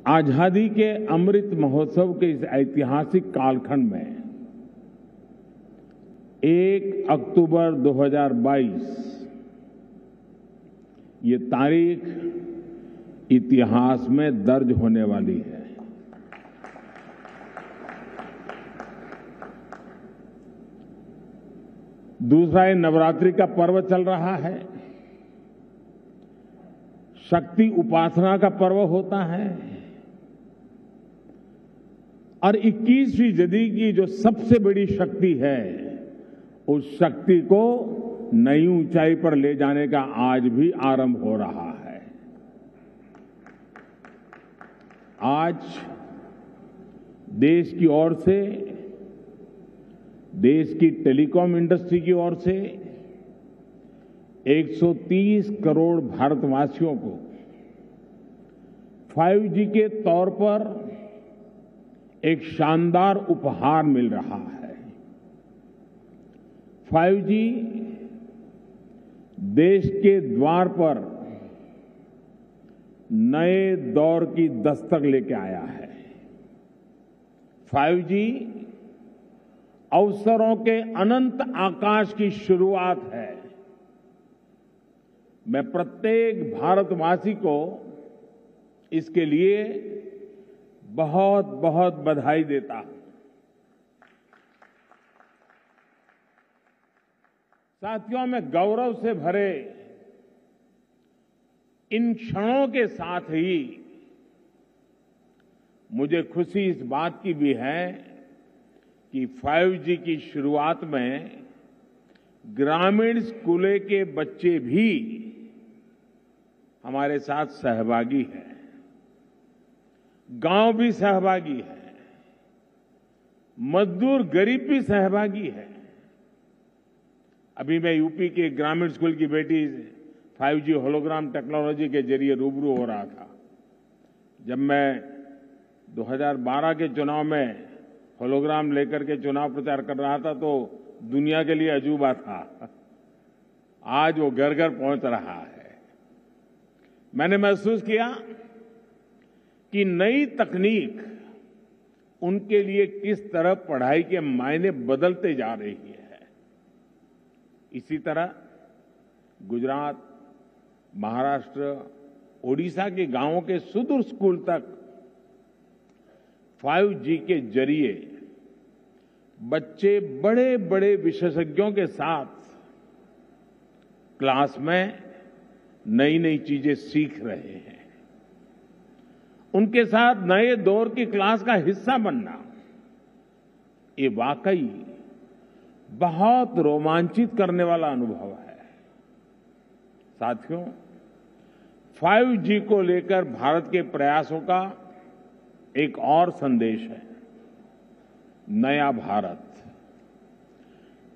आजादी के अमृत महोत्सव के इस ऐतिहासिक कालखंड में 1 अक्टूबर 2022 ये तारीख इतिहास में दर्ज होने वाली है। दूसरा, ये नवरात्रि का पर्व चल रहा है, शक्ति उपासना का पर्व होता है और 21वीं सदी की जो सबसे बड़ी शक्ति है, उस शक्ति को नई ऊंचाई पर ले जाने का आज भी आरंभ हो रहा है। आज देश की ओर से, देश की टेलीकॉम इंडस्ट्री की ओर से 130 करोड़ भारतवासियों को 5G के तौर पर एक शानदार उपहार मिल रहा है। 5G देश के द्वार पर नए दौर की दस्तक लेके आया है। 5G अवसरों के अनंत आकाश की शुरुआत है। मैं प्रत्येक भारतवासी को इसके लिए बहुत बहुत बधाई देता हूं। साथियों, मैं गौरव से भरे इन क्षणों के साथ ही मुझे खुशी इस बात की भी है कि 5G की शुरुआत में ग्रामीण स्कूलों के बच्चे भी हमारे साथ सहभागी हैं, गांव भी सहभागी है, मजदूर गरीब भी सहभागी है। अभी मैं यूपी के ग्रामीण स्कूल की बेटी 5G होलोग्राम टेक्नोलॉजी के जरिए रूबरू हो रहा था। जब मैं 2012 के चुनाव में होलोग्राम लेकर के चुनाव प्रचार कर रहा था तो दुनिया के लिए अजूबा था। आज वो घर घर पहुंच रहा है। मैंने महसूस किया कि नई तकनीक उनके लिए किस तरह पढ़ाई के मायने बदलते जा रही है। इसी तरह गुजरात, महाराष्ट्र, ओडिशा के गांवों के सुदूर स्कूल तक 5G के जरिए बच्चे बड़े बड़े विशेषज्ञों के साथ क्लास में नई नई चीजें सीख रहे हैं। उनके साथ नए दौर की क्लास का हिस्सा बनना, ये वाकई बहुत रोमांचित करने वाला अनुभव है। साथियों, 5G को लेकर भारत के प्रयासों का एक और संदेश है, नया भारत।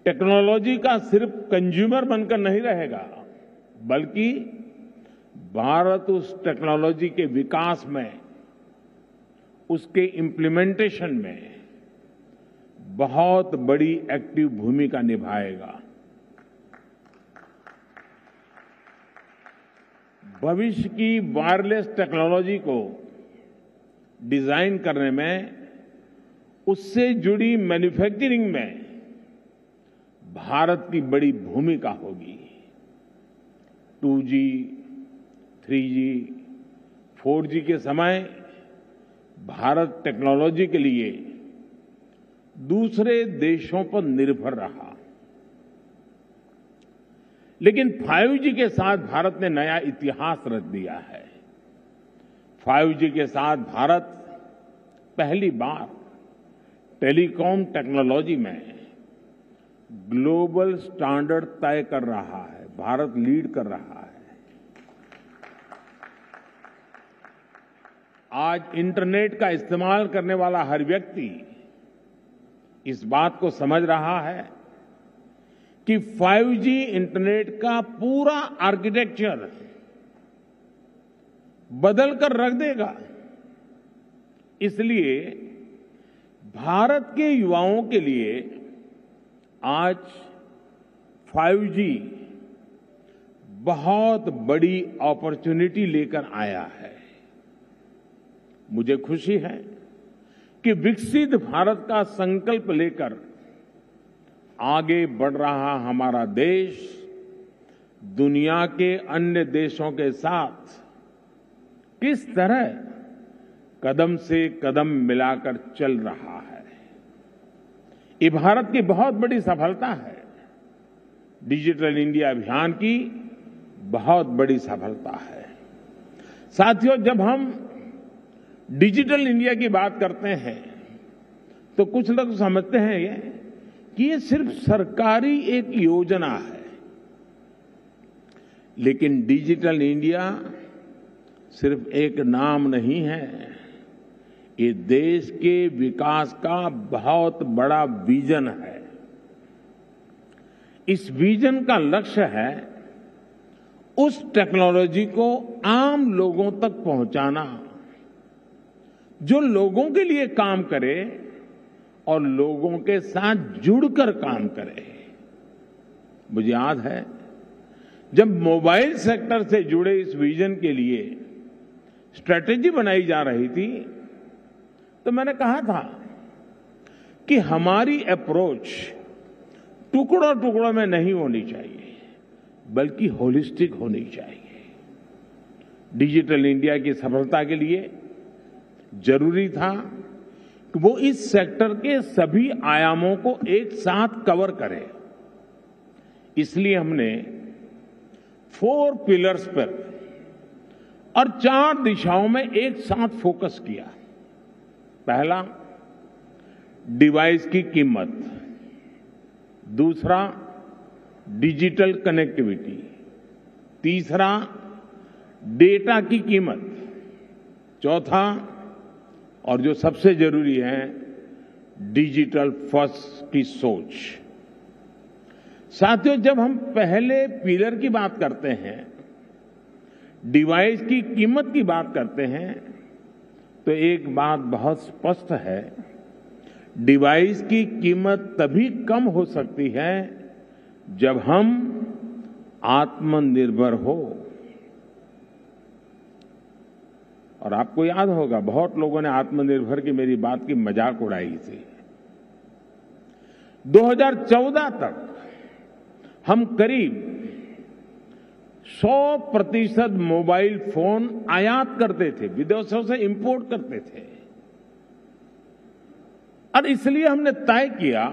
टेक्नोलॉजी का सिर्फ कंज्यूमर बनकर नहीं रहेगा, बल्कि भारत उस टेक्नोलॉजी के विकास में, उसके इम्प्लीमेंटेशन में बहुत बड़ी एक्टिव भूमिका निभाएगा। भविष्य की वायरलेस टेक्नोलॉजी को डिजाइन करने में, उससे जुड़ी मैन्युफैक्चरिंग में भारत की बड़ी भूमिका होगी। 2G, 3G, 4G के समय भारत टेक्नोलॉजी के लिए दूसरे देशों पर निर्भर रहा, लेकिन 5G के साथ भारत ने नया इतिहास रच दिया है। 5G के साथ भारत पहली बार टेलीकॉम टेक्नोलॉजी में ग्लोबल स्टैंडर्ड तय कर रहा है। भारत लीड कर रहा है। आज इंटरनेट का इस्तेमाल करने वाला हर व्यक्ति इस बात को समझ रहा है कि 5G इंटरनेट का पूरा आर्किटेक्चर बदल कर रख देगा। इसलिए भारत के युवाओं के लिए आज 5G बहुत बड़ी अपॉर्चुनिटी लेकर आया है। मुझे खुशी है कि विकसित भारत का संकल्प लेकर आगे बढ़ रहा हमारा देश दुनिया के अन्य देशों के साथ किस तरह कदम से कदम मिलाकर चल रहा है। ये भारत की बहुत बड़ी सफलता है। डिजिटल इंडिया अभियान की बहुत बड़ी सफलता है। साथियों, जब हम डिजिटल इंडिया की बात करते हैं तो कुछ लोग समझते हैं कि ये सिर्फ सरकारी एक योजना है, लेकिन डिजिटल इंडिया सिर्फ एक नाम नहीं है। ये देश के विकास का बहुत बड़ा विजन है। इस विजन का लक्ष्य है उस टेक्नोलॉजी को आम लोगों तक पहुंचाना जो लोगों के लिए काम करे और लोगों के साथ जुड़कर काम करे। मुझे याद है जब मोबाइल सेक्टर से जुड़े इस विजन के लिए स्ट्रेटेजी बनाई जा रही थी तो मैंने कहा था कि हमारी अप्रोच टुकड़ों टुकड़ों में नहीं होनी चाहिए, बल्कि होलिस्टिक होनी चाहिए। डिजिटल इंडिया की सफलता के लिए जरूरी था कि वो इस सेक्टर के सभी आयामों को एक साथ कवर करे। इसलिए हमने 4 पिलर्स पर और 4 दिशाओं में एक साथ फोकस किया। पहला, डिवाइस की कीमत। दूसरा, डिजिटल कनेक्टिविटी। तीसरा, डेटा की कीमत। चौथा, और जो सबसे जरूरी है, डिजिटल फर्स्ट की सोच। साथियों, जब हम पहले पिलर की बात करते हैं, डिवाइस की कीमत की बात करते हैं, तो एक बात बहुत स्पष्ट है, डिवाइस की कीमत तभी कम हो सकती है जब हम आत्मनिर्भर हो। और आपको याद होगा बहुत लोगों ने आत्मनिर्भर की मेरी बात की मजाक उड़ाई थी। 2014 तक हम करीब 100% मोबाइल फोन आयात करते थे, विदेशों से इंपोर्ट करते थे। और इसलिए हमने तय किया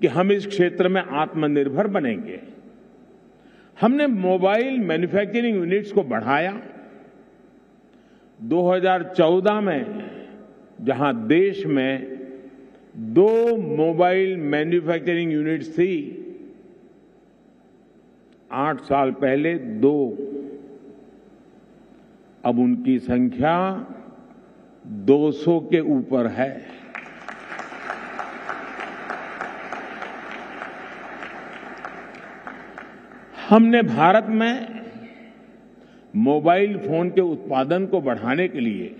कि हम इस क्षेत्र में आत्मनिर्भर बनेंगे। हमने मोबाइल मैन्युफैक्चरिंग यूनिट्स को बढ़ाया। 2014 में जहां देश में 2 मोबाइल मैन्युफैक्चरिंग यूनिट्स थी, 8 साल पहले 2, अब उनकी संख्या 200 के ऊपर है। हमने भारत में मोबाइल फोन के उत्पादन को बढ़ाने के लिए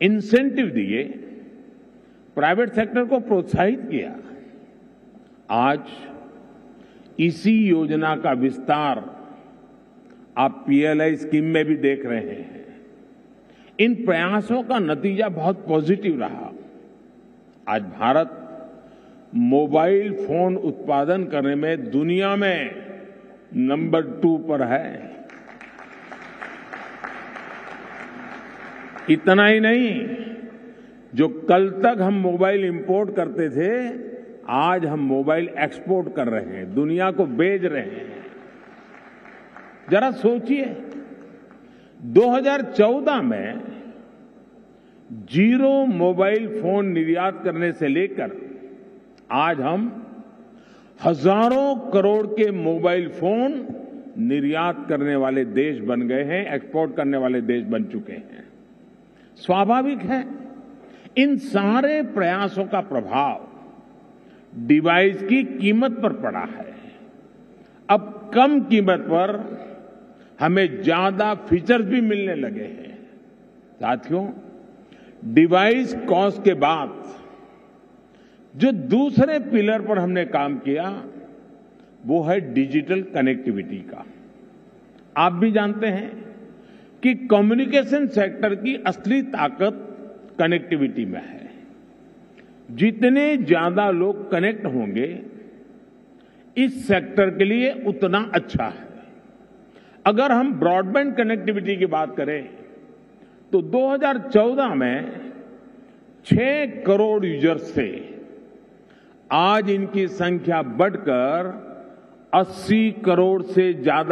इंसेंटिव दिए, प्राइवेट सेक्टर को प्रोत्साहित किया। आज इसी योजना का विस्तार आप पीएलआई स्कीम में भी देख रहे हैं। इन प्रयासों का नतीजा बहुत पॉजिटिव रहा। आज भारत मोबाइल फोन उत्पादन करने में दुनिया में नंबर 2 पर है। इतना ही नहीं, जो कल तक हम मोबाइल इंपोर्ट करते थे, आज हम मोबाइल एक्सपोर्ट कर रहे हैं, दुनिया को बेच रहे हैं। जरा सोचिए, 2014 में 0 मोबाइल फोन निर्यात करने से लेकर आज हम हजारों करोड़ के मोबाइल फोन निर्यात करने वाले देश बन गए हैं, एक्सपोर्ट करने वाले देश बन चुके हैं। स्वाभाविक है, इन सारे प्रयासों का प्रभाव डिवाइस की कीमत पर पड़ा है। अब कम कीमत पर हमें ज्यादा फीचर्स भी मिलने लगे हैं। साथियों, डिवाइस कॉस्ट के बाद जो दूसरे पिलर पर हमने काम किया वो है डिजिटल कनेक्टिविटी का। आप भी जानते हैं कि कम्युनिकेशन सेक्टर की असली ताकत कनेक्टिविटी में है। जितने ज्यादा लोग कनेक्ट होंगे इस सेक्टर के लिए उतना अच्छा है। अगर हम ब्रॉडबैंड कनेक्टिविटी की बात करें तो 2014 में 6 करोड़ यूजर्स थे, आज इनकी संख्या बढ़कर 80 करोड़ से ज्यादा